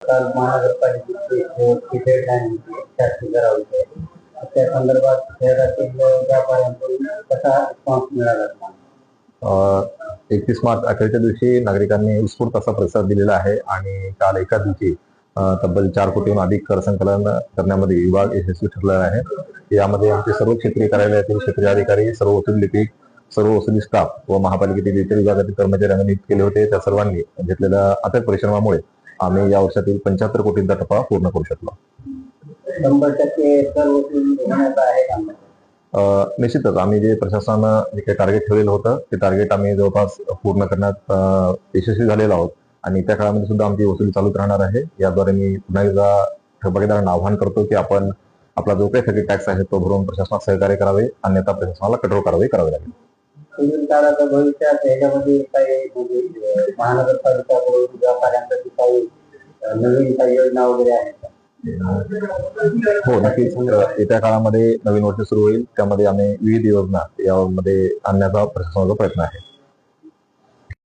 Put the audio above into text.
काल महानगरपालिकेची भेट आणि शासकीय करावी त्या संदर्भात शहरातील व्यापाऱ्यांकडून कसा रिस्पॉन्स मिळाला? 31 मार्च अखेरच्या दिवशी नागरिकांनी उत्स्फूर्त असा प्रतिसाद दिलेला आहे आणि काल एका दिवशी तब्बल 4 कोटीहून अधिक कर संकलन करण्यामध्ये विभाग यशस्वी ठरलेला आहे. यामध्ये आमचे सर्व क्षेत्रीय कार्यालयातील क्षेत्रीय अधिकारी, सर्व वसूल लिपिक, सर्व वसुली स्टाफ व महापालिकेतील इतर विभागातील कर्मचाऱ्यांनी नियुक्त केले होते. त्या सर्वांनी घेतलेल्या अथक परिश्रमामुळे आम्ही या वर्षातील 75 कोटींचा टप्पा पूर्ण करू शकलो. 100% कर वसूल होण्याचा आहे का? निश्चितच आम्ही जे प्रशासनानं जे काही टार्गेट ठेवलेलं होतं ते टार्गेट आम्ही जवळपास पूर्ण करण्यात यशस्वी झालेलो आहोत आणि त्या काळामध्ये सुद्धा आमची वसुली चालूच राहणार आहे. याद्वारे मी पुन्हा एकदा थकबाकीदारांना आवाहन करतो की आपण आपला जो काही थकीत टॅक्स आहे तो भरून प्रशासनात सहकार्य करावे, अन्यथा प्रशासनाला कठोर कारवाई करावी लागेल. पुढील काळात भविष्यात याच्यामध्ये काही महानगरपालिका व्यापाऱ्यांसाठी काही नवीन काही योजना वगैरे आहेत का? हो, नक्कीच. येत्या काळामध्ये नवीन वर्ष सुरू होईल, त्यामध्ये आम्ही विविध योजना यामध्ये आणण्याचा प्रशासनाचा प्रयत्न आहे.